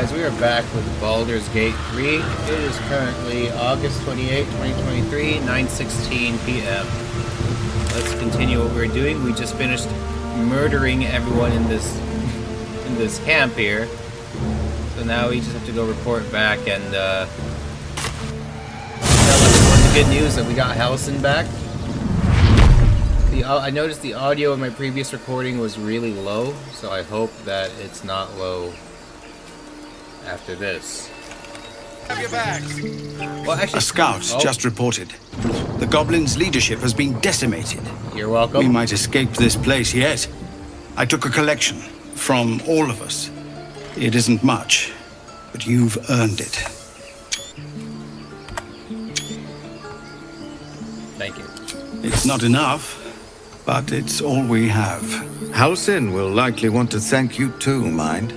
guys, we are back with Baldur's Gate 3. It is currently August 28, 2023, 9:16 p.m. Let's continue what we're doing. We just finished murdering everyone in this camp here. So now we just have to go report back and tell everyone the good news that we got Halsin back. I noticed the audio in my previous recording was really low, so I hope that it's not low after this. Have your bags. Well, actually, a scout just reported. The goblins' leadership has been decimated. You're welcome. We might escape this place yet. I took a collection from all of us. It isn't much, but you've earned it. Thank you. It's not enough, but it's all we have. Halsin will likely want to thank you too, mind.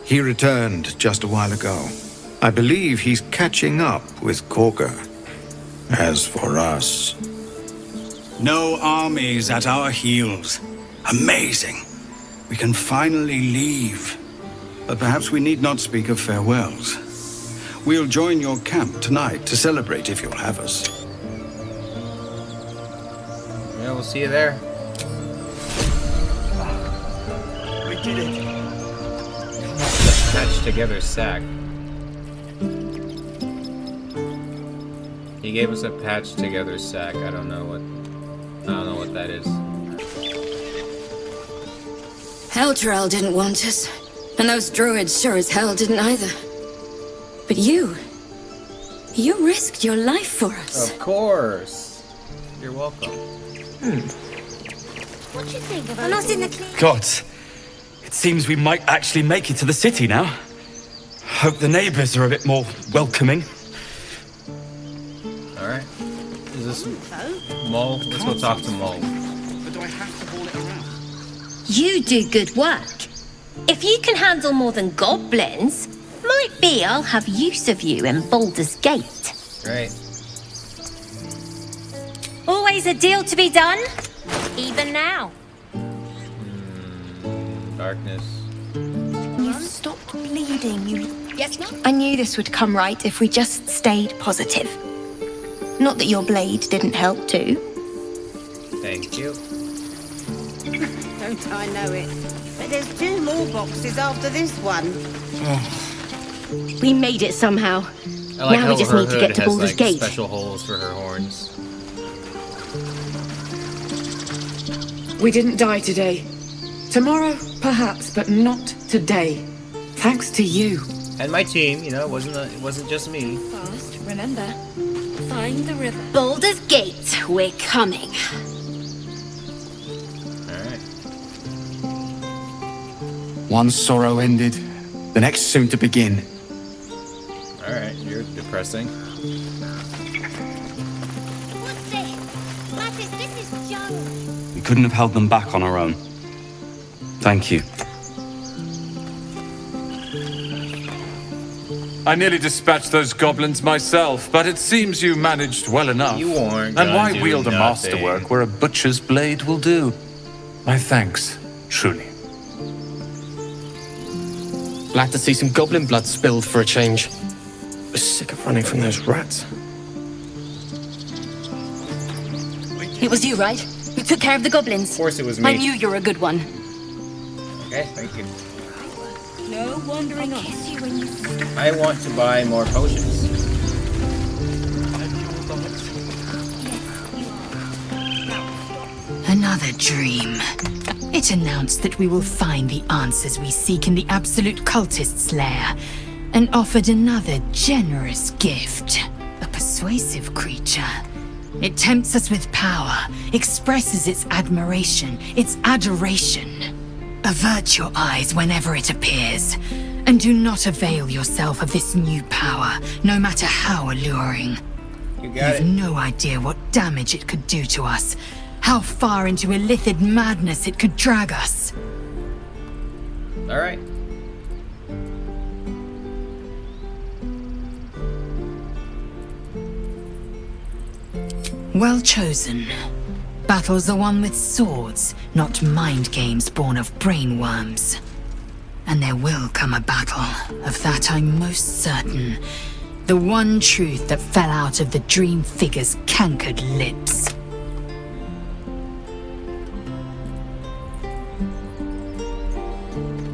He returned just a while ago. I believe he's catching up with Corker. As for us... No armies at our heels. Amazing. We can finally leave. But perhaps we need not speak of farewells. We'll join your camp tonight to celebrate if you'll have us. Yeah, we'll see you there. We did it. Patched together sack. He gave us a patched together sack. I don't know what that is. Heltrel didn't want us, and those druids sure as hell didn't either. But you risked your life for us. Of course. You're welcome. What do you think of us in the clear? Gods, it seems we might actually make it to the city now. Hope the neighbors are a bit more welcoming. Alright. Is this Mole? Let's go talk to Mole. But do I have to haul it around? You do good work. If you can handle more than goblins, might be I'll have use of you in Baldur's Gate. Right. Always a deal to be done, even now. Darkness. You stopped bleeding, Yes, Mum? I knew this would come right if we just stayed positive. Not that your blade didn't help too. Thank you. Don't I know it? But there's 2 more boxes after this one. We made it somehow. I like now how we just her need to hood get to has, Baldur's like, Gate. special holes for her horns. We didn't die today. Tomorrow, perhaps, but not today. Thanks to you. And my team, you know, it wasn't just me. Fast, remember. Find the river. Baldur's Gate, we're coming. Alright. One sorrow ended, the next soon to begin. Alright, you're depressing. What's this? Mattis, this is junk. We couldn't have held them back on our own. Thank you. I nearly dispatched those goblins myself, but it seems you managed well enough. You weren't And why gonna do wield a nothing. masterwork where a butcher's blade will do? My thanks, truly. Glad to see some goblin blood spilled for a change. I'm sick of running from those rats. It was you, right? Who took care of the goblins? Of course it was me. I knew you were a good one. Okay, thank you. No wandering off. I want to buy more potions. Another dream. It announced that we will find the answers we seek in the absolute cultist's lair, and offered another generous gift. A persuasive creature. It tempts us with power, expresses its admiration, its adoration. Avert your eyes whenever it appears, and do not avail yourself of this new power, no matter how alluring. You got You've it. no idea what damage it could do to us, how far into illithid madness it could drag us. Alright. Well chosen. Battles are won with swords, not mind games born of brainworms. And there will come a battle. Of that I'm most certain. The one truth that fell out of the dream figure's cankered lips.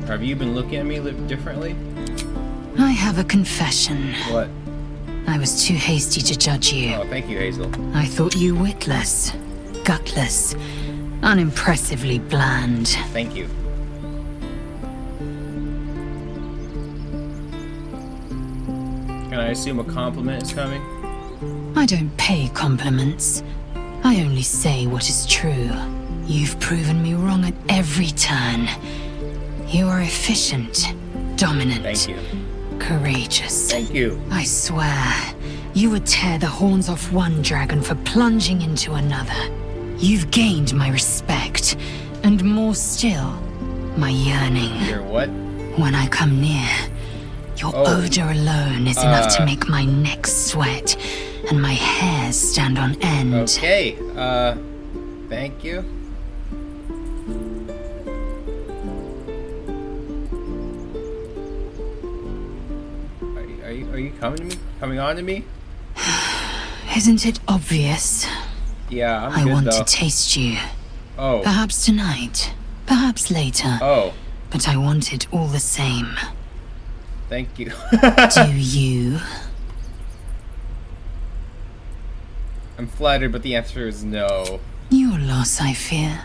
Have you been looking at me differently? I have a confession. What? I was too hasty to judge you. Oh, thank you, Hazel. I thought you witless, gutless, unimpressively bland. Thank you. Can I assume a compliment is coming? I don't pay compliments. I only say what is true. You've proven me wrong at every turn. You are efficient, dominant. Thank you. Courageous. Thank you. I swear, you would tear the horns off one dragon for plunging into another. You've gained my respect, and more still, my yearning. Your what? When I come near, your odor alone is enough to make my neck sweat and my hairs stand on end. Okay, thank you. Are you coming to me? Coming on to me? Isn't it obvious? Yeah, I'm I good, want though. to taste you. Oh. Perhaps tonight. Perhaps later. Oh. But I want it all the same. Thank you. Do you? I'm flattered, but the answer is no. Your loss, I fear.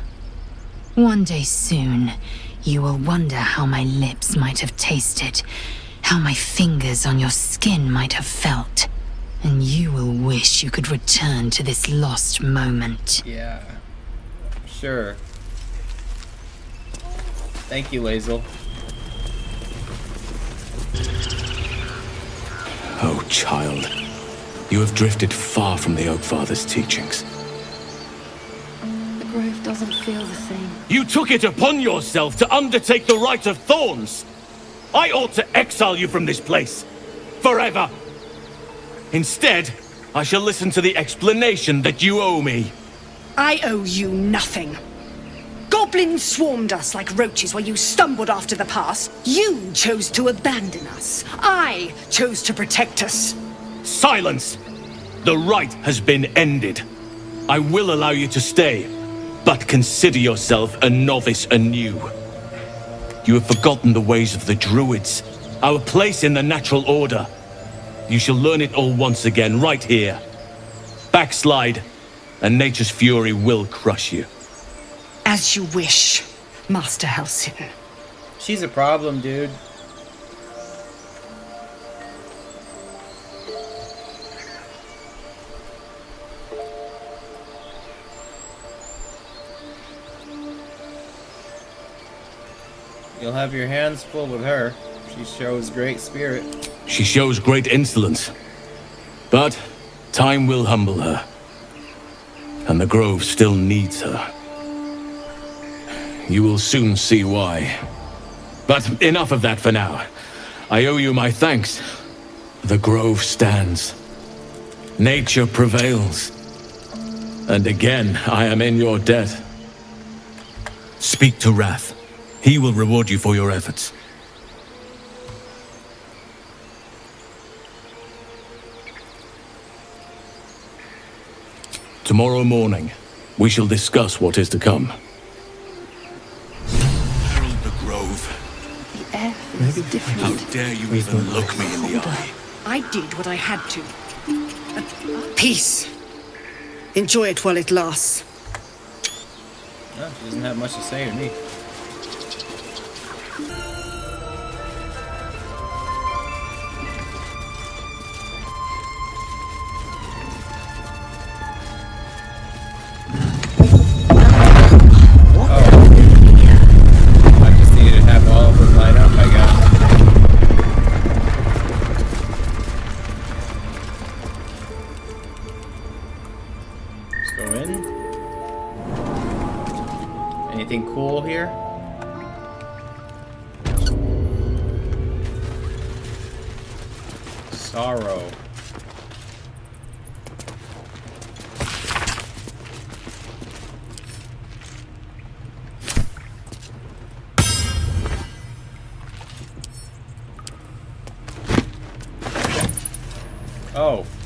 One day soon, you will wonder how my lips might have tasted, how my fingers on your skin might have felt, and you will wish you could return to this lost moment. Yeah. Sure. Thank you, Lazel. Oh, child. You have drifted far from the Oakfather's teachings. The grove doesn't feel the same. You took it upon yourself to undertake the Rite of Thorns. I ought to exile you from this place. Forever. Instead, I shall listen to the explanation that you owe me. I owe you nothing. Goblins swarmed us like roaches while you stumbled after the pass. You chose to abandon us. I chose to protect us. Silence! The rite has been ended. I will allow you to stay, but consider yourself a novice anew. You have forgotten the ways of the Druids, our place in the natural order. You shall learn it all once again, right here. Backslide, and nature's fury will crush you. As you wish, Master Halcyon. She's a problem, dude. You'll have your hands full with her. She shows great spirit. She shows great insolence. But time will humble her. And the grove still needs her. You will soon see why. But enough of that for now. I owe you my thanks. The grove stands. Nature prevails. And again, I am in your debt. Speak to Wrath. He will reward you for your efforts. Tomorrow morning, we shall discuss what is to come. Herald the Grove. The air feels different. How dare you even look me in the eye? I did what I had to. Peace. Enjoy it while it lasts. No, she doesn't have much to say to me. I just needed to have all of them line up, I guess. Let's go in. Anything cool here? Sorrow.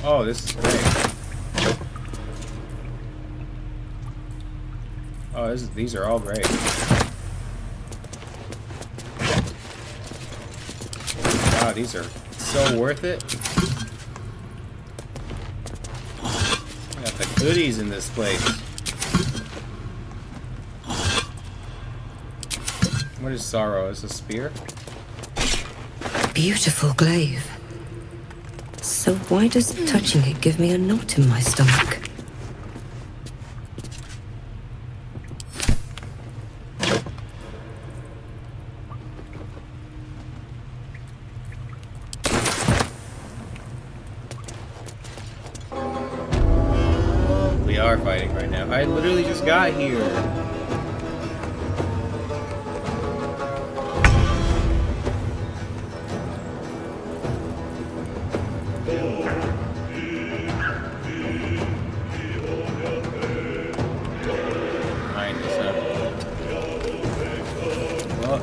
Oh, this is great. Oh, these are all great. Wow, these are so worth it. I got the goodies in this place. What is sorrow? Is a spear? Beautiful glaive. So why does touching it give me a knot in my stomach? We are fighting right now. I literally just got here.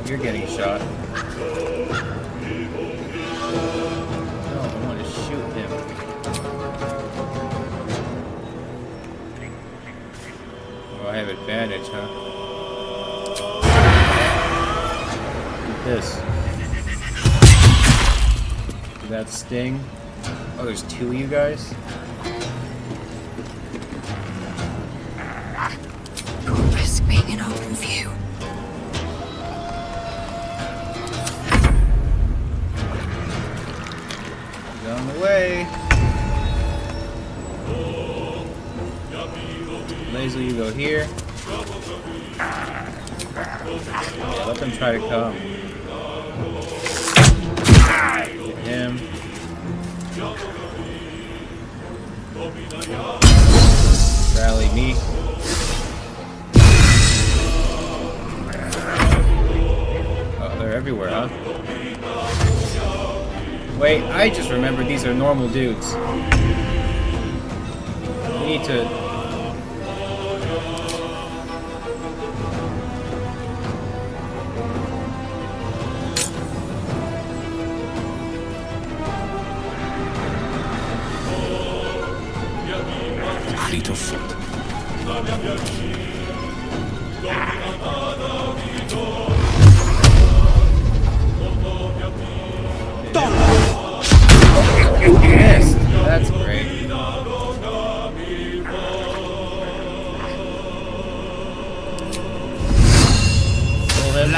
You're getting shot. No, I want to shoot him. Oh, I have advantage, huh? Look at this. Did that sting? Oh, there's two of you guys? Don't risk being in open view. On the way. Laser, you go here. Yeah, let them try to come. Get him. Rally me. Oh, they're everywhere, huh? Wait, I just remembered these are normal dudes. We need to... Fleet of foot. Missed. That's great. Pull him.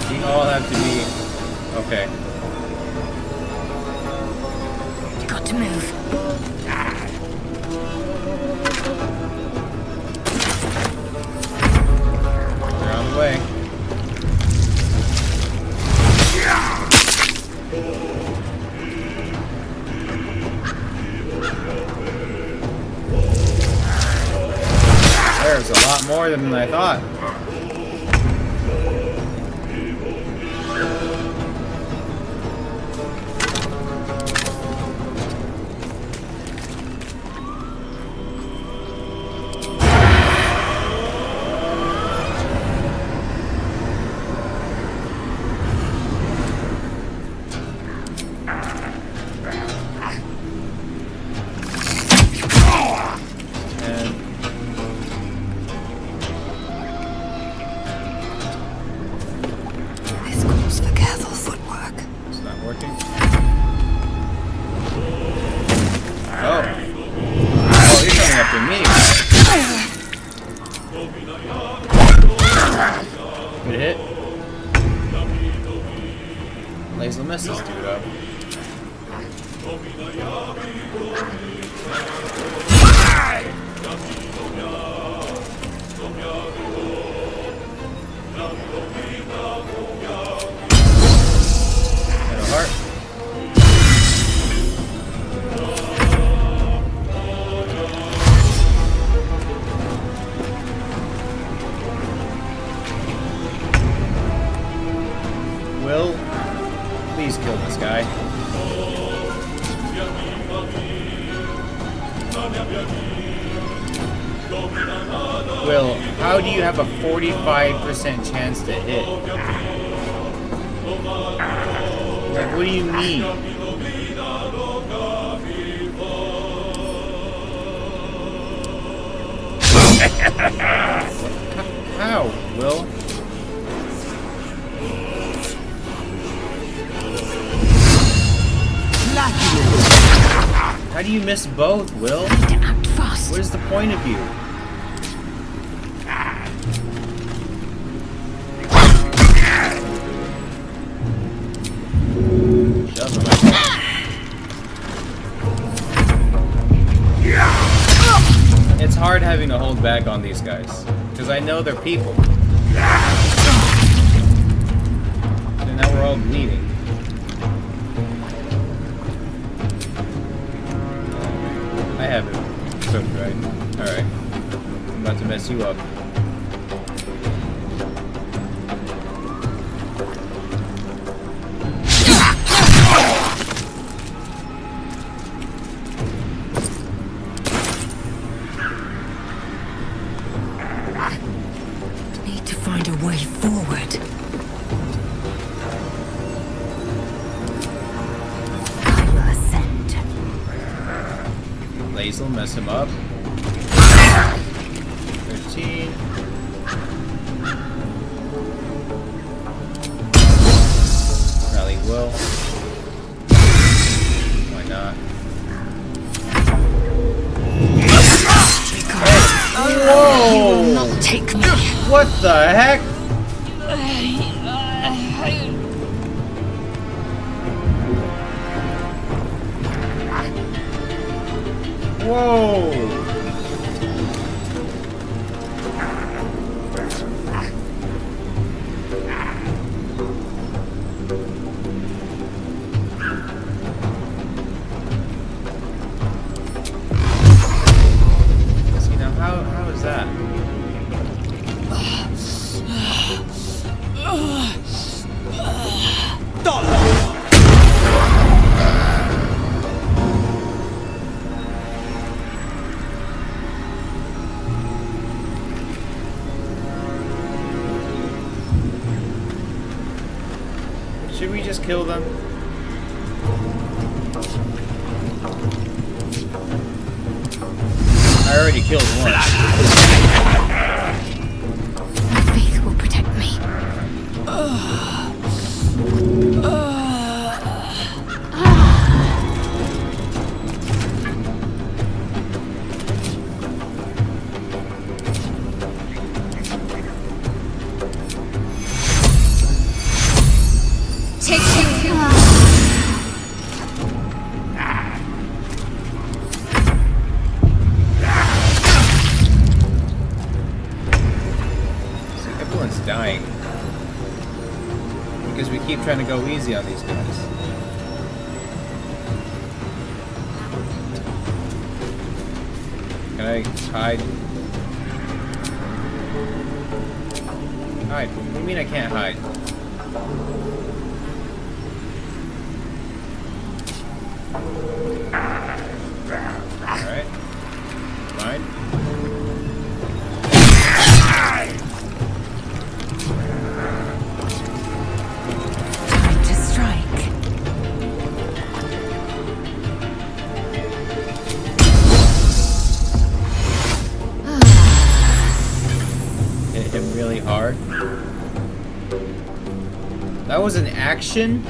We all have to be okay. You got to move. They're on the way. There's a lot more than I thought. Good hit. Laser mess this dude up. Got a heart. Will, please kill this guy. Will, how do you have a 45% chance to hit? What do you mean? How, Will? How do you miss both, Will? Act fast. What is the point of you? Shove him, I guess. It's hard having to hold back on these guys, because I know they're people. So now we're all bleeding. I have it cooked right. Alright. I'm about to mess you up. Need to find a way forward. I will ascend. Lace will mess him up. 13. Probably will. Why not? Whoa! You will not take me. What the heck? Whoa! See, now how is that? Should we just kill them? I already killed one. My faith will protect me. Take you. See, everyone's dying. Because we keep trying to go easy on these guys. Can I hide? Hide? What do you mean I can't hide? Alright. Fine. Time to strike. Hit him really hard. That was an action?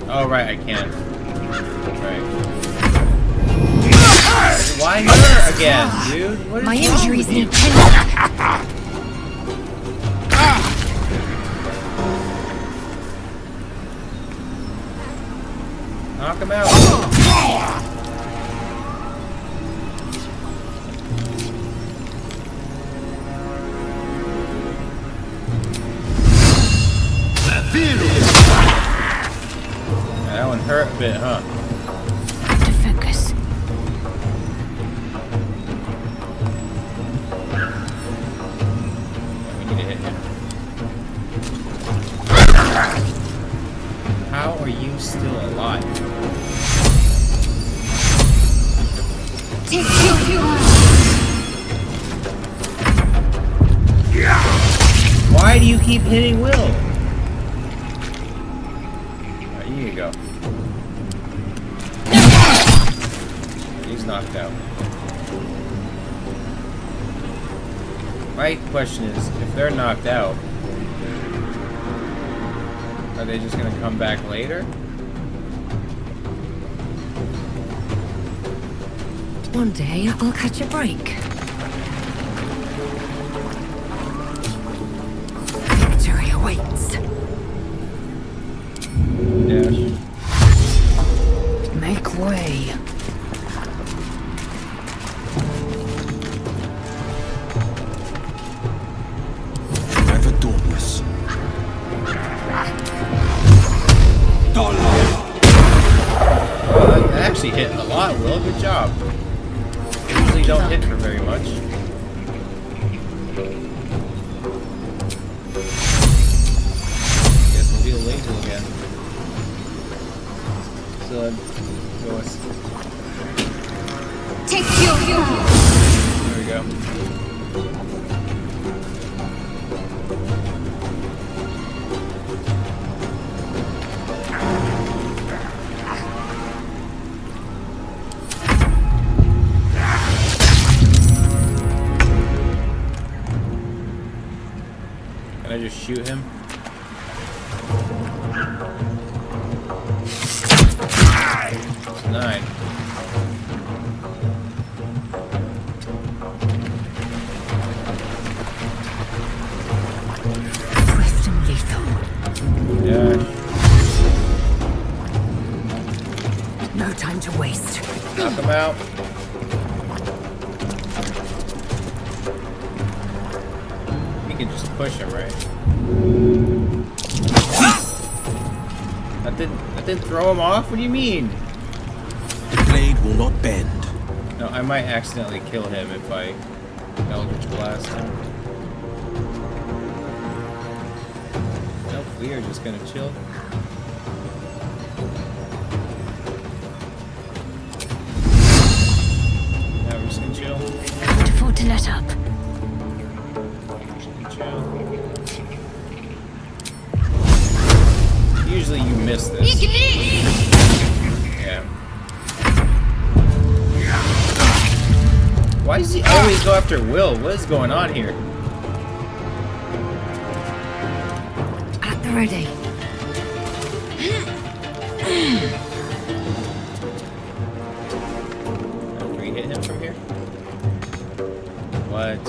Oh, right, I can. Right. Why her again, dude? What is My wrong injuries with you? need tending. Knock him out. That one hurt a bit, huh? To focus. We need to hit him. How are you still alive? Take you. Why Why do you keep hitting Will? Alright, here you go. He's knocked out. My question is, if they're knocked out, are they just gonna come back later? One day I'll catch a break. Victory awaits. Dash. Make way. Forever dauntless. That actually hit a lot, Will. Good job. Usually don't hit for very much. Guess we'll be a Lazel again. So, go us. Take your There we go. Can I just shoot him? It's 9. Swift and lethal. Yeah. No time to waste. Knock him out. You can just push him, right? That didn't throw him off? What do you mean? The blade will not bend. No, I might accidentally kill him if I Eldritch Blast him. Nope, we are just gonna chill. Now we're just gonna chill. Can't afford to let up. Just gonna chill. Usually you miss this. Yeah. Why does he always go after Will? What is going on here? At the ready. Can we hit him from here? What?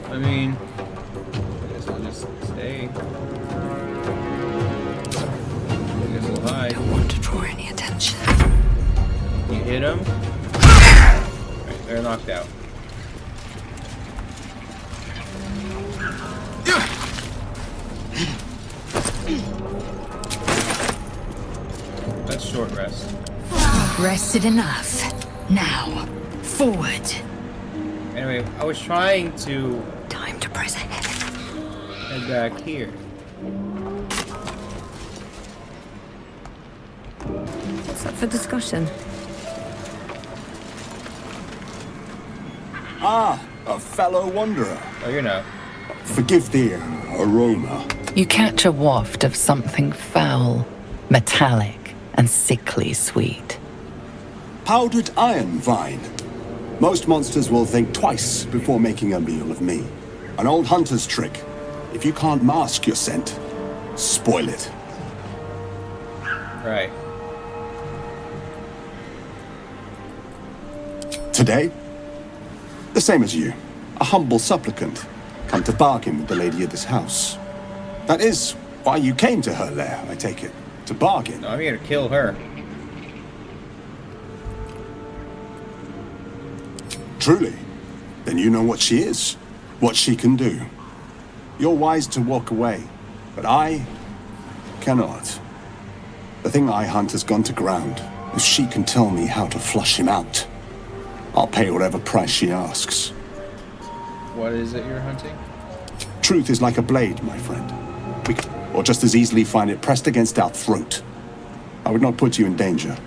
I mean, I guess I'll just stay. I guess we'll hide. Don't want to draw any attention. You hit him? Alright, they're knocked out. That's short rest. Rested enough. Now, forward. Anyway, I was trying to Time to press ahead. head back here. What's up for discussion? Ah, a fellow wanderer. Oh, you're not. Forgive the aroma. You catch a waft of something foul, metallic, and sickly sweet. Powdered iron vine. Most monsters will think twice before making a meal of me. An old hunter's trick. If you can't mask your scent, spoil it. Right. Today, the same as you. A humble supplicant, come to bargain with the lady of this house. That is why you came to her lair, I take it. To bargain. No, I'm here to kill her. Truly? Then you know what she is, what she can do. You're wise to walk away, but I cannot. The thing I hunt has gone to ground. If she can tell me how to flush him out, I'll pay whatever price she asks. What is it you're hunting? Truth is like a blade, my friend. We can, or just as easily find it pressed against our throat. I would not put you in danger.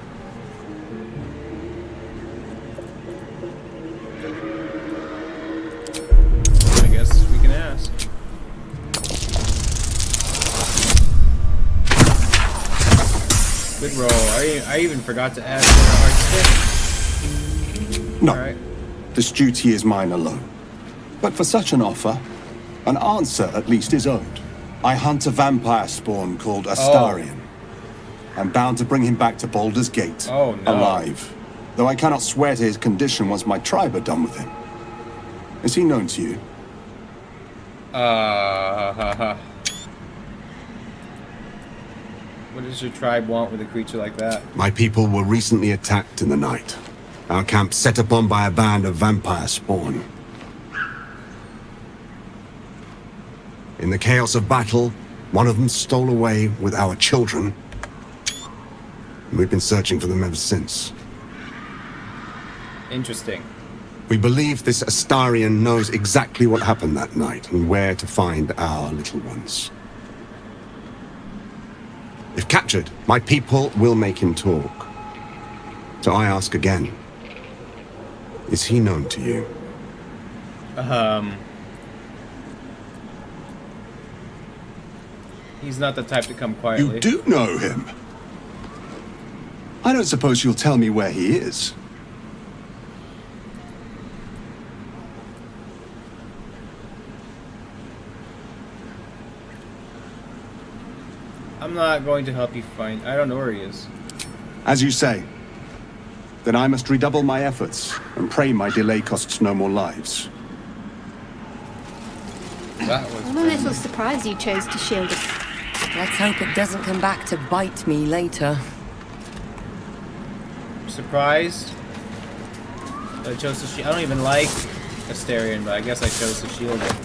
mask. Good roll. I even forgot to add hard stick. No. All right. This duty is mine alone. But for such an offer, an answer at least is owed. I hunt a vampire spawn called Astarion. I'm bound to bring him back to Baldur's Gate, alive. Though I cannot swear to his condition once my tribe are done with him. Is he known to you? What does your tribe want with a creature like that? My people were recently attacked in the night. Our camp set upon by a band of vampire spawn. In the chaos of battle, one of them stole away with our children. And we've been searching for them ever since. Interesting. We believe this Astarion knows exactly what happened that night and where to find our little ones. If captured, my people will make him talk. So I ask again, is he known to you? He's not the type to come quietly. You do know him? I don't suppose you'll tell me where he is. I'm not going to help you find... I don't know where he is. As you say. Then I must redouble my efforts and pray my delay costs no more lives. That was... I'm a little surprised you chose to shield us. Let's hope it doesn't come back to bite me later. Surprised that I chose to shield. I don't even like Astarion, but I guess I chose to shield him.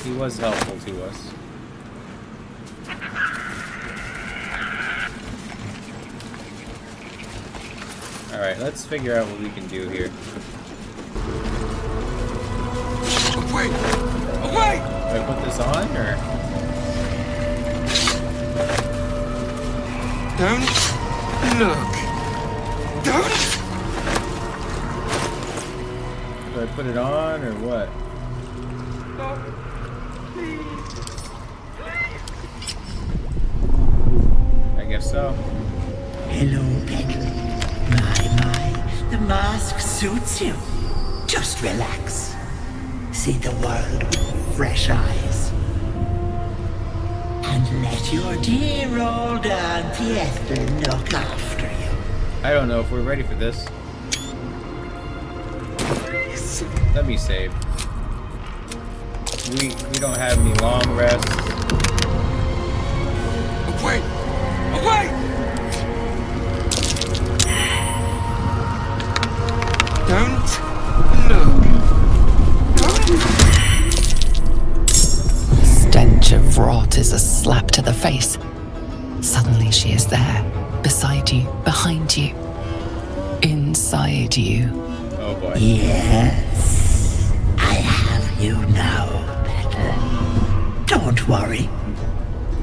He was helpful to us. Alright, let's figure out what we can do here. Wait! Wait! Do I put this on, or...? Don't look. Don't! Do I put it on, or what? I guess so. Hello, Pedro. My, the mask suits you. Just relax. See the world with fresh eyes. And let your dear old Aunt Esther look after you. I don't know if we're ready for this. Let me save. We don't have any long rests. Wait! Wait! Don't look. The stench of rot is a slap to the face. Suddenly she is there, beside you, behind you, inside you. Oh boy. Yes, I have you now, Petter. Don't worry.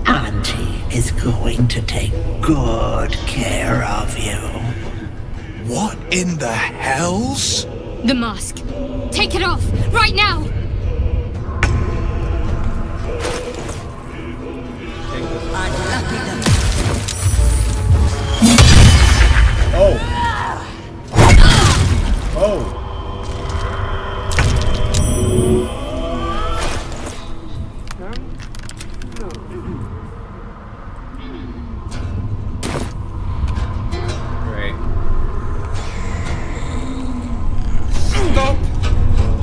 Auntie is going to take good care of you. What in the hells? The mask. Take it off, right now! Oh! Oh! Great. Stop!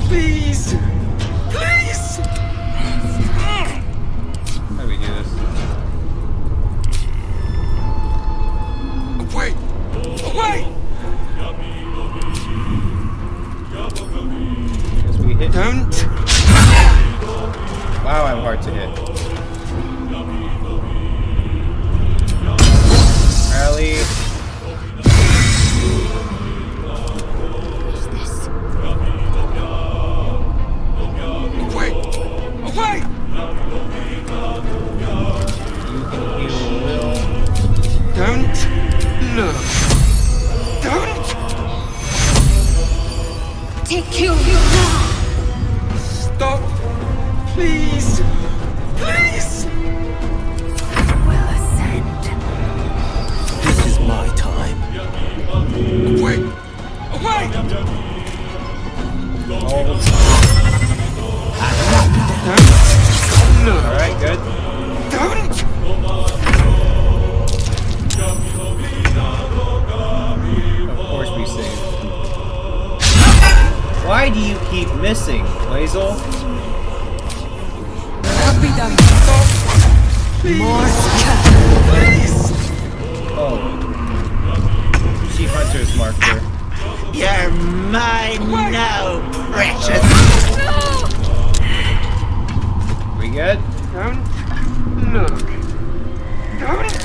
Please! Please! How do we do this? Wait! Wait! Guess we hit. Don't! Wow, I'm hard to hit. Rally. Wait! Wait! You can heal Will. Don't look. Don't! Take you! Stop! Please! Please! Will ascend. This is my time. Away! Away! Alright, good. Don't! Of course we save. Why do you keep missing, Lazel? Help me down. More please! Oh. Chief Hunter's marker. You're mine now, precious. We good? Don't look. Don't.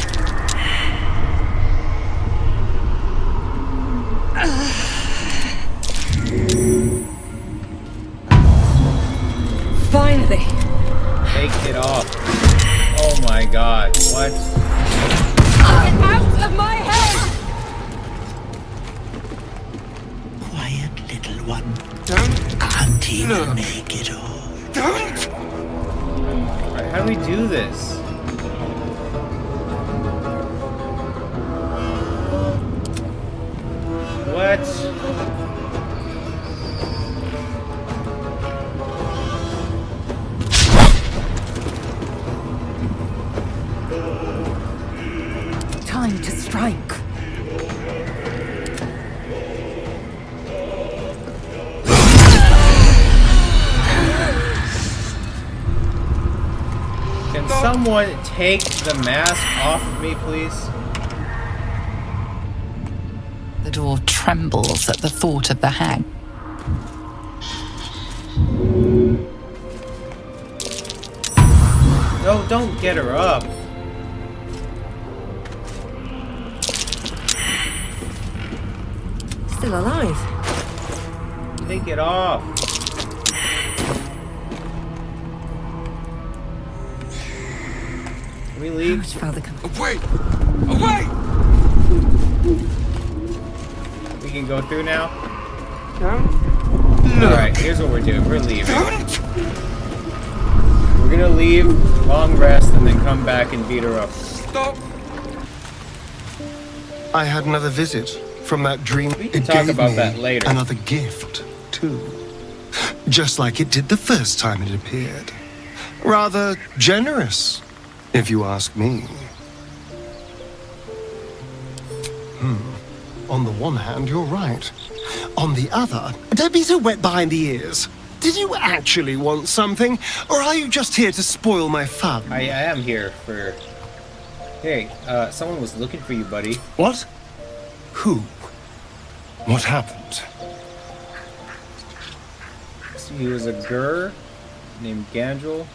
Finally. Take it off. Oh my god. What? Get out of my head! Quiet, little one. Don't Auntie will look. make it all. Don't! Alright, how do we do this? What? Time to strike. Can someone take the mask off of me, please? The door trembles at the thought of the hag. No, don't get her up. Still alive. Take it off. Can we leave? Father, come. Away! Away! We can go through now? Don't look. Alright, here's what we're doing. We're leaving. Don't! We're gonna leave, long rest, and then come back and beat her up. Stop! I had another visit from that dream. We can It talk gave about me that later. Another gift, too. Just like it did the first time it appeared. Rather generous, if you ask me. On the one hand, you're right. On the other, don't be so wet behind the ears. Did you actually want something, or are you just here to spoil my fun? I am here for... Hey, someone was looking for you, buddy. What? Who? What happened? So he was a Gur named Gandrel.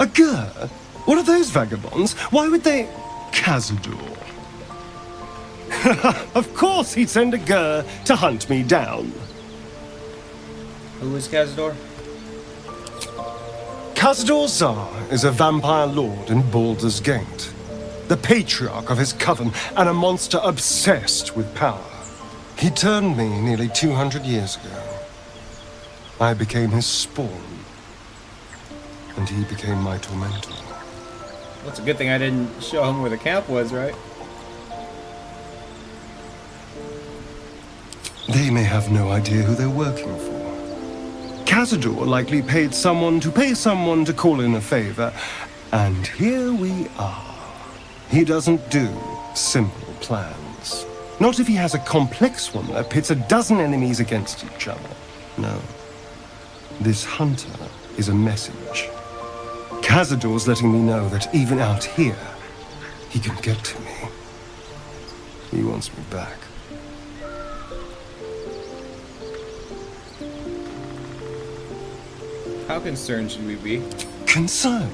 A Gur? What are those vagabonds? Why would they... Khazad-dûr. Of course he'd send a Gur to hunt me down. Who is Khazad-dûr? Khazad-dûr Zar is a vampire lord in Baldur's Gate. The patriarch of his coven and a monster obsessed with power. He turned me nearly 200 years ago. I became his spawn. And he became my tormentor. Well, it's a good thing I didn't show him where the camp was, right? They may have no idea who they're working for. Khazad-dûr likely paid someone to call in a favor, and here we are. He doesn't do simple plans. Not if he has a complex one that pits a dozen enemies against each other. No. This hunter is a message. Khazad-dûr's letting me know that even out here, he can get to me. He wants me back. How concerned should we be? Concerned?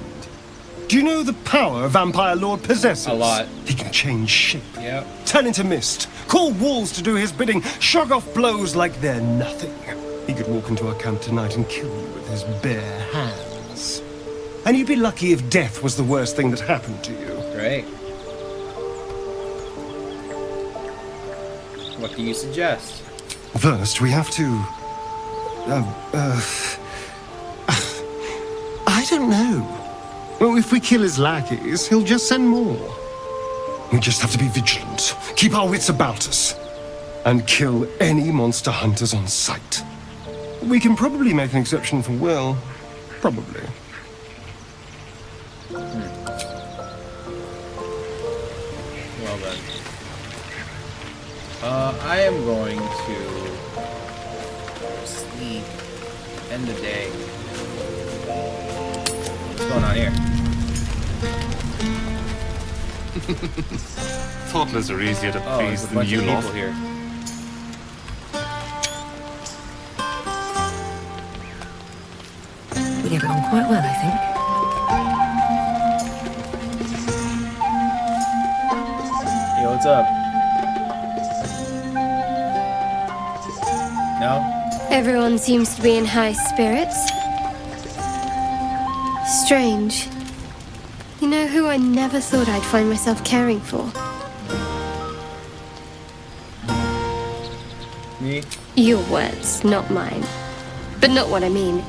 Do you know the power a vampire lord possesses? A lot. He can change shape. Yep. Turn into mist. Call walls to do his bidding. Shrug off blows like they're nothing. He could walk into our camp tonight and kill you with his bare hands. And you'd be lucky if death was the worst thing that happened to you. Great. What do you suggest? First, we have to... I don't know. Well, if we kill his lackeys, he'll just send more. We just have to be vigilant, keep our wits about us, and kill any monster hunters on sight. We can probably make an exception for Will. Probably. Well then. I am going to sleep. End the day. What's going on here? Toddlers are easier to please than you lot. Here. We get along quite well, I think. Yo, what's up? No? Everyone seems to be in high spirits. Strange. You know who I never thought I'd find myself caring for? Me? Your words, not mine. But not what I mean.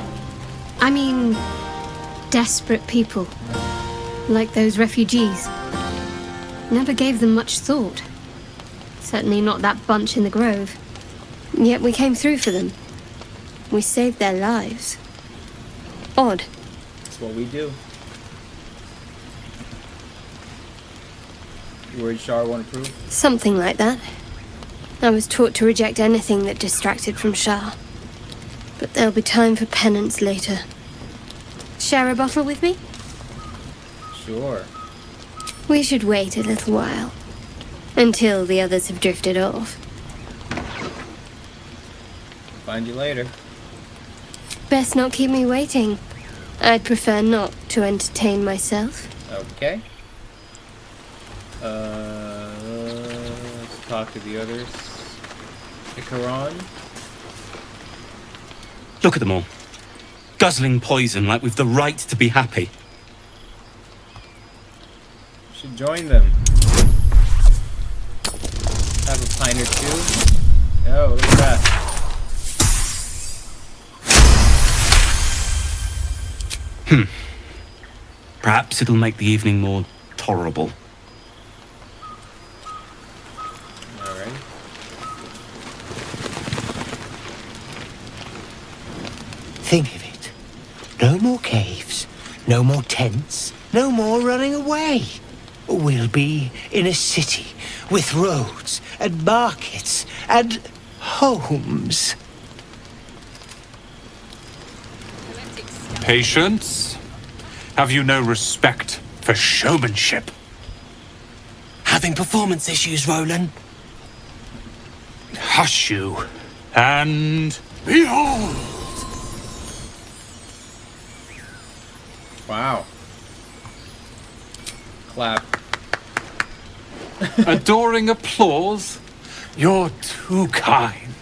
I mean, desperate people. Like those refugees. Never gave them much thought. Certainly not that bunch in the grove. Yet we came through for them. We saved their lives. Odd. That's what we do. You worried Shar won't approve? Something like that. I was taught to reject anything that distracted from Shar. But there'll be time for penance later. Share a bottle with me? Sure. We should wait a little while. Until the others have drifted off. Find you later. Best not keep me waiting. I'd prefer not to entertain myself. Okay. Let's talk to the others. Ikaron? Look at them all. Guzzling poison like we've the right to be happy. Should join them. Have a pint or two. Oh, look at that. Perhaps it'll make the evening more tolerable. Alright. Think of it. No more caves, no more tents, no more running away. We'll be in a city with roads and markets and homes. Patience? Have you no respect for showmanship? Having performance issues, Roland? Hush you, and behold! Wow. Clap. Adoring applause? You're too kind.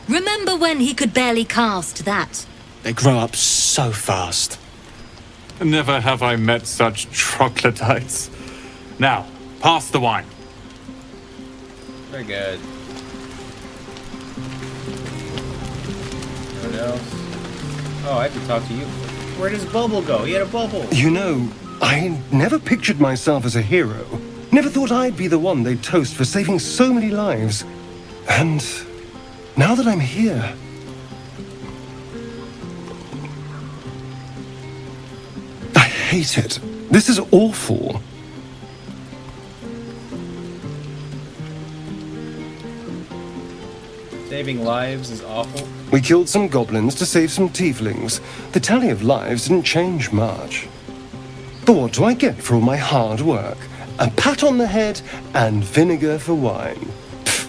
Remember when he could barely cast that? They grow up so fast. Never have I met such troglodytes. Now, pass the wine. Very good. What else? Oh, I have to talk to you. Where does Bubble go? He had a bubble. You know, I never pictured myself as a hero. Never thought I'd be the one they'd toast for saving so many lives. And now that I'm here... I hate it. This is awful. Saving lives is awful. We killed some goblins to save some tieflings. The tally of lives didn't change much. But what do I get for all my hard work? A pat on the head and vinegar for wine. Pfft.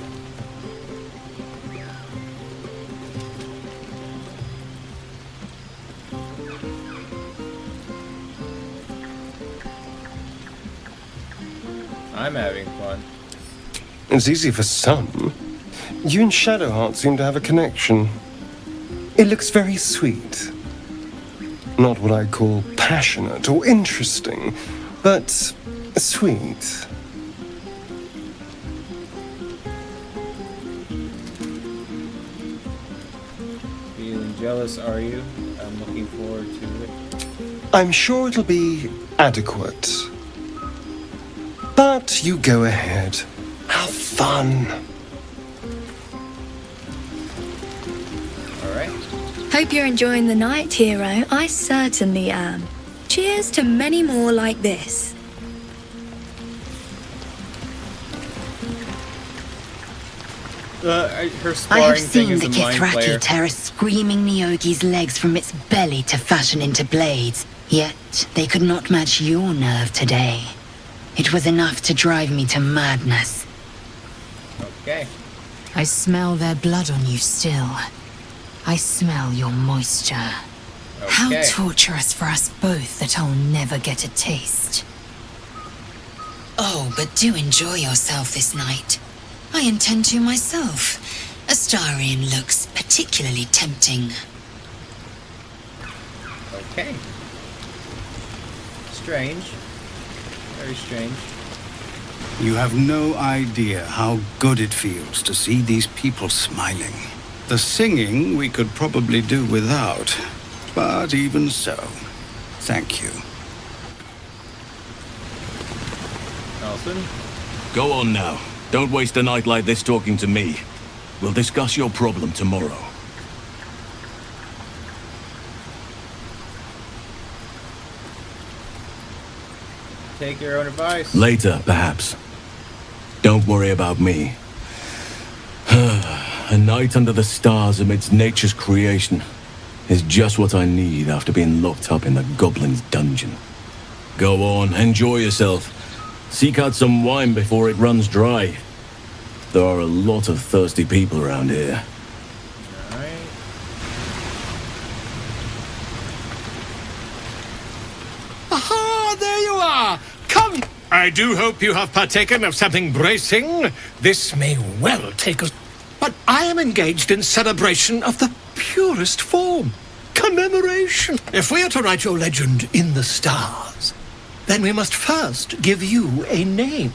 I'm having fun. It's easy for some. You and Shadowheart seem to have a connection. It looks very sweet. Not what I'd call passionate or interesting, but sweet. Feeling jealous, are you? I'm looking forward to it. I'm sure it'll be adequate. But you go ahead. Have fun. Alright. Hope you're enjoying the night, hero. I certainly am. Cheers to many more like this. Her I sparring have thing seen is the a mind Kithraki player. tear a screaming Neogi's legs from its belly to fashion into blades. Yet they could not match your nerve today. It was enough to drive me to madness. Okay. I smell their blood on you still. I smell your moisture. How Okay. torturous for us both that I'll never get a taste. Oh, but do enjoy yourself this night. I intend to myself. Astarian looks particularly tempting. Okay. Strange. Very strange. You have no idea how good it feels to see these people smiling. The singing we could probably do without, but even so, thank you. Nelson? Go on now. Don't waste a night like this talking to me. We'll discuss your problem tomorrow. Take your own advice. Later, perhaps. Don't worry about me. A night under the stars amidst nature's creation is just what I need after being locked up in the goblin's dungeon. Go on, enjoy yourself. Seek out some wine before it runs dry. There are a lot of thirsty people around here. Aha, there you are! Come! I do hope you have partaken of something bracing. This may well take us... But I am engaged in celebration of the purest form. Commemoration. If we are to write your legend in the stars, then we must first give you a name.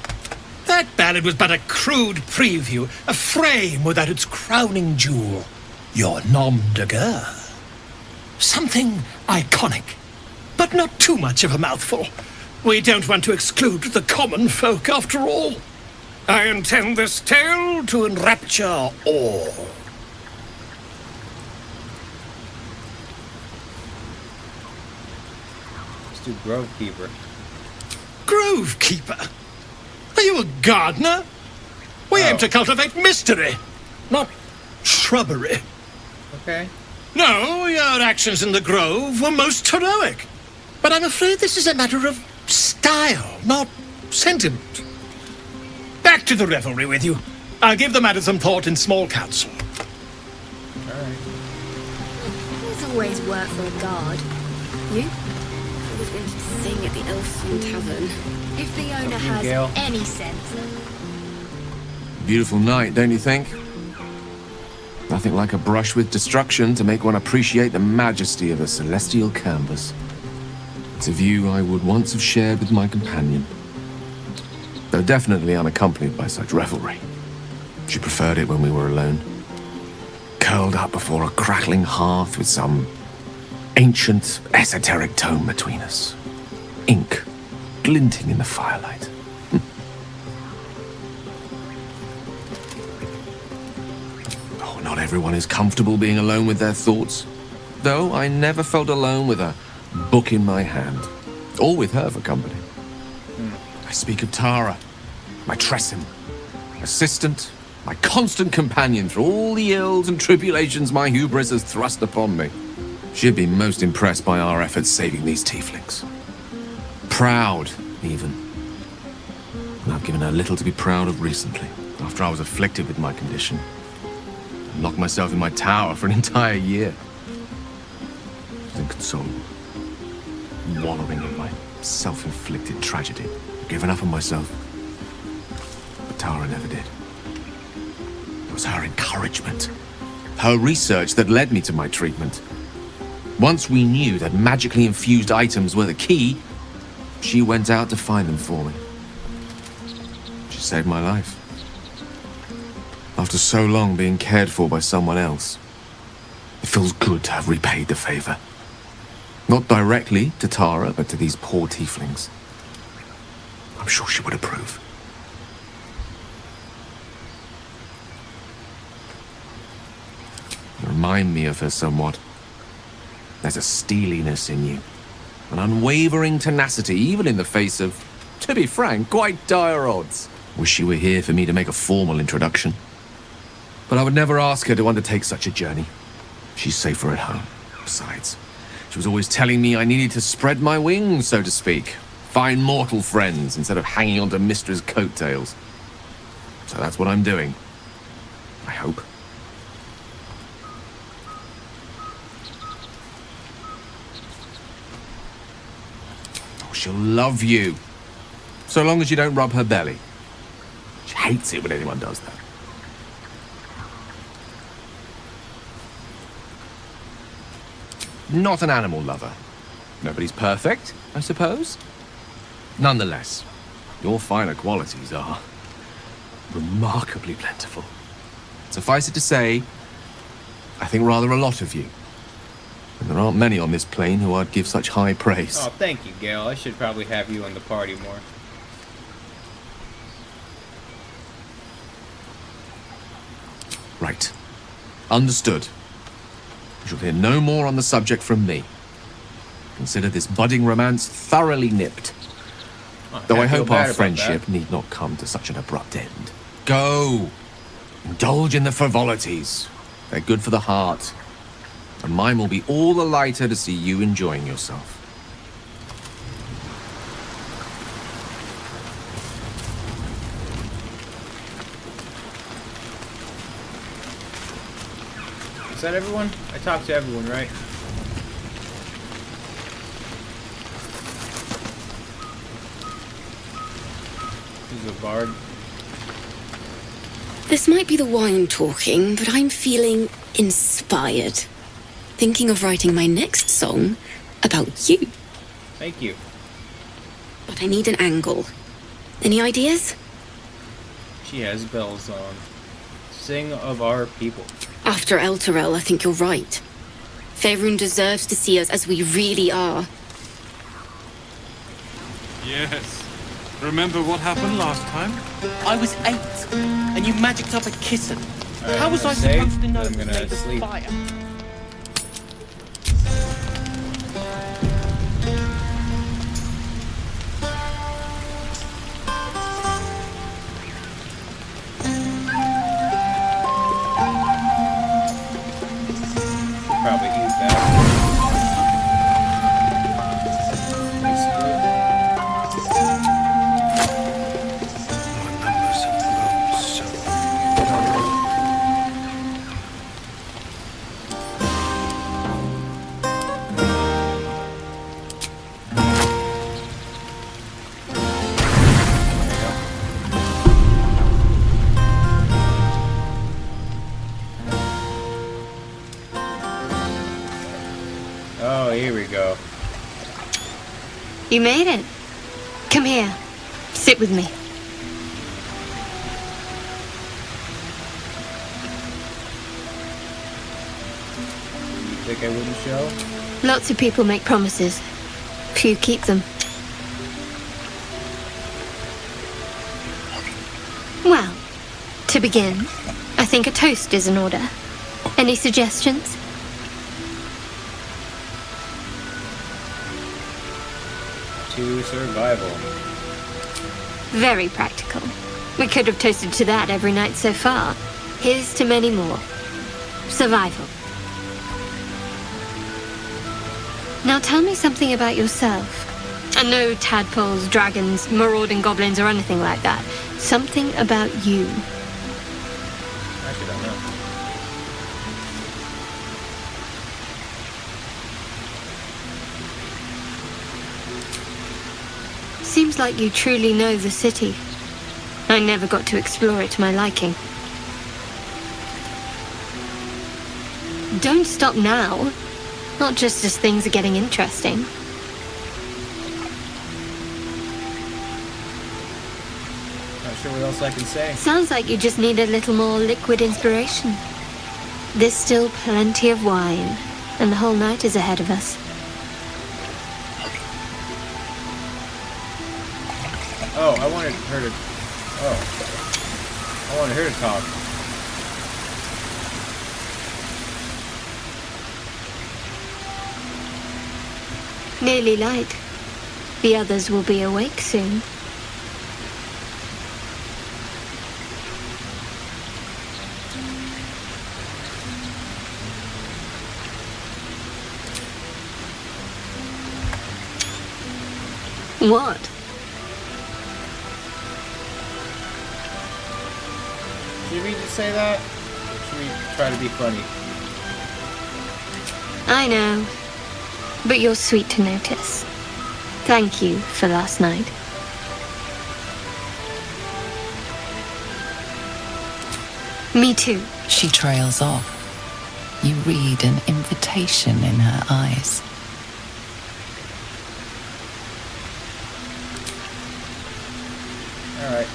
That ballad was but a crude preview, a frame without its crowning jewel. Your nom de guerre. Something iconic, but not too much of a mouthful. We don't want to exclude the common folk after all. I intend this tale to enrapture all. Let's do Grovekeeper. Grovekeeper? Are you a gardener? We aim to cultivate mystery, not shrubbery. Okay. No, your actions in the grove were most heroic. But I'm afraid this is a matter of style, not sentiment. Back to the revelry with you. I'll give the matter some thought in small council. There's always work for a guard. You? Always been to sing at the Elfsman Tavern. If the owner has Gale. any sense. Beautiful night, don't you think? Nothing like a brush with destruction to make one appreciate the majesty of a celestial canvas. It's a view I would once have shared with my companion. Though definitely unaccompanied by such revelry. She preferred it when we were alone. Curled up before a crackling hearth with some ancient, esoteric tome between us. Ink glinting in the firelight. Oh, not everyone is comfortable being alone with their thoughts. Though I never felt alone with a book in my hand. Or with her for company. I speak of Tara, my Tressim, assistant, my constant companion through all the ills and tribulations my hubris has thrust upon me. She'd be most impressed by our efforts saving these tieflings. Proud, even. And I've given her little to be proud of recently, after I was afflicted with my condition. I locked myself in my tower for an entire year. I was inconsolable, wallowing in my self-inflicted tragedy. Given up on myself. But Tara never did. It was her encouragement, her research that led me to my treatment. Once we knew that magically infused items were the key, she went out to find them for me. She saved my life. After so long being cared for by someone else, it feels good to have repaid the favor. Not directly to Tara, but to these poor tieflings. I'm sure she would approve. You remind me of her somewhat. There's a steeliness in you. An unwavering tenacity, even in the face of, to be frank, quite dire odds. Wish she were here for me to make a formal introduction. But I would never ask her to undertake such a journey. She's safer at home. Besides, she was always telling me I needed to spread my wings, so to speak. Find mortal friends instead of hanging onto Mistra's coattails. So that's what I'm doing. I hope. Oh, she'll love you. So long as you don't rub her belly. She hates it when anyone does that. Not an animal lover. Nobody's perfect, I suppose. Nonetheless, your finer qualities are remarkably plentiful. Suffice it to say, I think rather a lot of you. And there aren't many on this plane who I'd give such high praise. Oh, thank you, Gale. I should probably have you in the party more. Right. Understood. You shall hear no more on the subject from me. Consider this budding romance thoroughly nipped. Though I hope our friendship need not come to such an abrupt end. Go! Indulge in the frivolities. They're good for the heart. And mine will be all the lighter to see you enjoying yourself. Is that everyone? I talked to everyone, right? Who's a bard? This might be the wine talking, but I'm feeling inspired. Thinking of writing my next song about you. Thank you. But I need an angle. Any ideas? She has bells on. Sing of our people. After Elturel, I think you're right. Faerun deserves to see us as we really are. Yes. Remember what happened last time? I was 8, and you magicked up a kitten. Right, How was I save, supposed to know I'm it was gonna made of sleep. fire? Probably eat that. Oh, here we go. You made it. Come here. Sit with me. You think I wouldn't show? Lots of people make promises. Few keep them. Well, to begin, I think a toast is in order. Any suggestions? To survival. Very practical. We could have toasted to that every night so far. Here's to many more. Survival. Now tell me something about yourself. And no tadpoles, dragons, marauding goblins, or anything like that. Something about you. Actually, don't know. Seems like you truly know the city. I never got to explore it to my liking. Don't stop now. Not just as things are getting interesting. Not sure what else I can say. Sounds like you just need a little more liquid inspiration. There's still plenty of wine, and the whole night is ahead of us. Oh, I wanted her to... Oh. I wanted her to talk. Nearly light. The others will be awake soon. What? Should we just say that? Or should we try to be funny? I know. But you're sweet to notice. Thank you for last night. Me too. She trails off. You read an invitation in her eyes. Alright.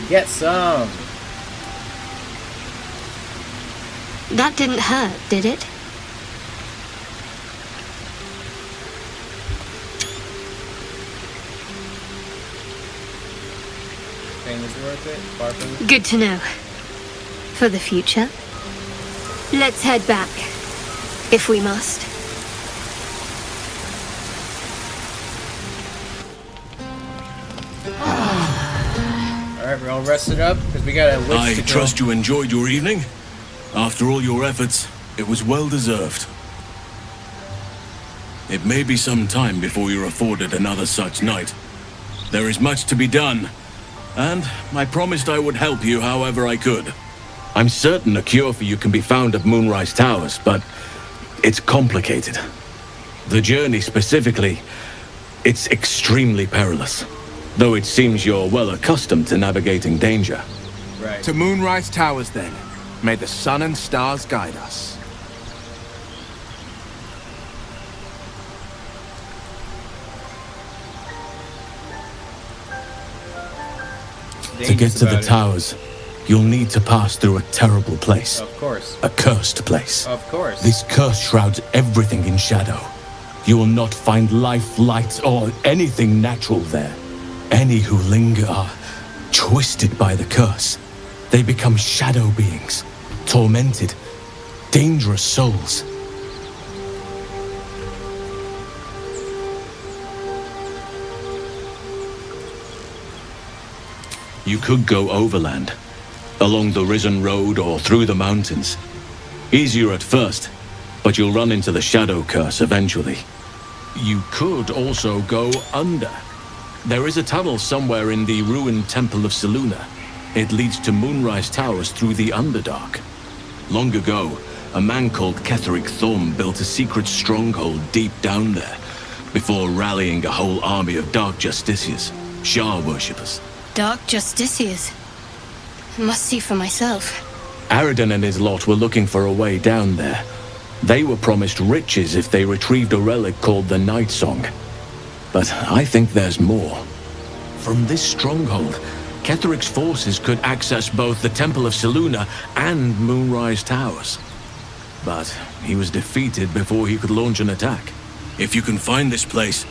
Get some. That didn't hurt, did it? Pain was worth it? Far from it? Good to know. For the future. Let's head back. If we must. Alright, we're all rested up, because we got a witch I to kill. trust you enjoyed your evening. After all your efforts, it was well deserved. It may be some time before you're afforded another such night. There is much to be done, and I promised I would help you however I could. I'm certain a cure for you can be found at Moonrise Towers, but it's complicated. The journey specifically, it's extremely perilous, though it seems you're well accustomed to navigating danger. Right. To Moonrise Towers, then. May the sun and stars guide us. To get to the towers, you'll need to pass through a terrible place. Of course. A cursed place. Of course. This curse shrouds everything in shadow. You will not find life, light, or anything natural there. Any who linger are twisted by the curse. They become shadow beings, tormented, dangerous souls. You could go overland, along the Risen Road or through the mountains. Easier at first, but you'll run into the shadow curse eventually. You could also go under. There is a tunnel somewhere in the ruined Temple of Selûne. It leads to Moonrise Towers through the Underdark. Long ago, a man called Ketheric Thorm built a secret stronghold deep down there, before rallying a whole army of Dark Justiciars, Shah worshippers. Dark Justiciars. Must see for myself. Aradin and his lot were looking for a way down there. They were promised riches if they retrieved a relic called the Night Song. But I think there's more. From this stronghold, Ketheric's forces could access both the Temple of Selûne and Moonrise Towers. But he was defeated before he could launch an attack. If you can find this place,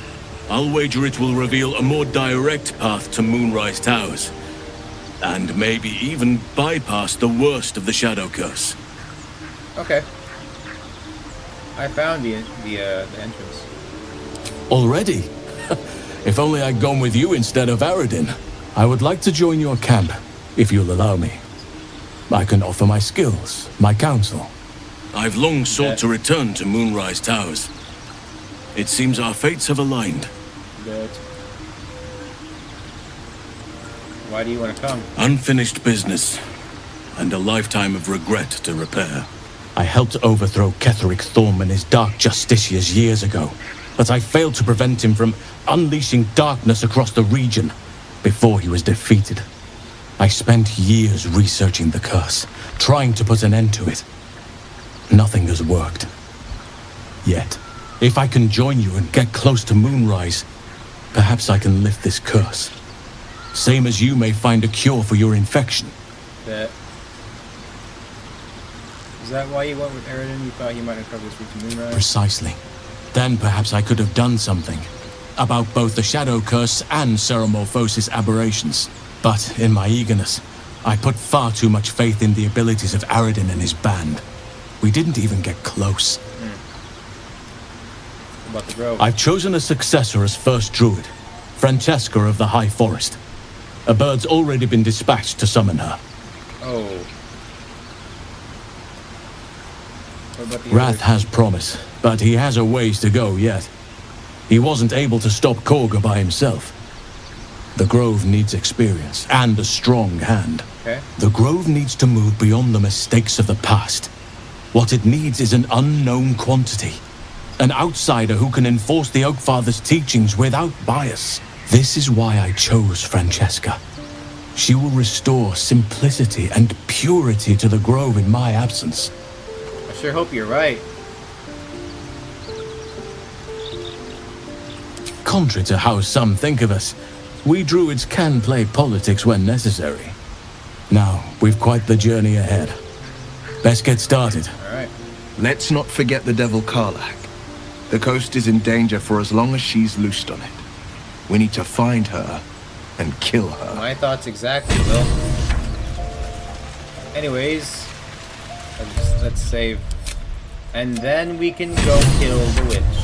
I'll wager it will reveal a more direct path to Moonrise Towers. And maybe even bypass the worst of the Shadow Curse. Okay. I found the entrance. Already? If only I'd gone with you instead of Aradin. I would like to join your camp, if you'll allow me. I can offer my skills, my counsel. I've long sought to return to Moonrise Towers. It seems our fates have aligned. Good. Why do you want to come? Unfinished business, and a lifetime of regret to repair. I helped overthrow Ketheric Thorm and his Dark Justiciars years ago, but I failed to prevent him from unleashing darkness across the region before he was defeated. I spent years researching the curse, trying to put an end to it. Nothing has worked. Yet, if I can join you and get close to Moonrise, Perhaps I can lift this curse. Same as you may find a cure for your infection. That. Is that why you went with Eridan? You thought he might uncover this route to Moonrise? Precisely. Then perhaps I could have done something about both the Shadow Curse and Ceramorphosis aberrations. But in my eagerness, I put far too much faith in the abilities of Eridan and his band. We didn't even get close. About the grove. I've chosen a successor as first druid, Francesca of the High Forest. A bird's already been dispatched to summon her. Oh. What about the Wrath others? has promise, but he has a ways to go yet. He wasn't able to stop Korga by himself. The Grove needs experience and a strong hand. Okay. The Grove needs to move beyond the mistakes of the past. What it needs is an unknown quantity. An outsider who can enforce the Oakfather's teachings without bias. This is why I chose Francesca. She will restore simplicity and purity to the Grove in my absence. I sure hope you're right. Contrary to how some think of us, we druids can play politics when necessary. Now, we've quite the journey ahead. Let's get started. Alright. Let's not forget the Devil Karlak. The coast is in danger for as long as she's loosed on it. We need to find her and kill her. My thoughts exactly, Will. Anyways, let's save. And then we can go kill the witch.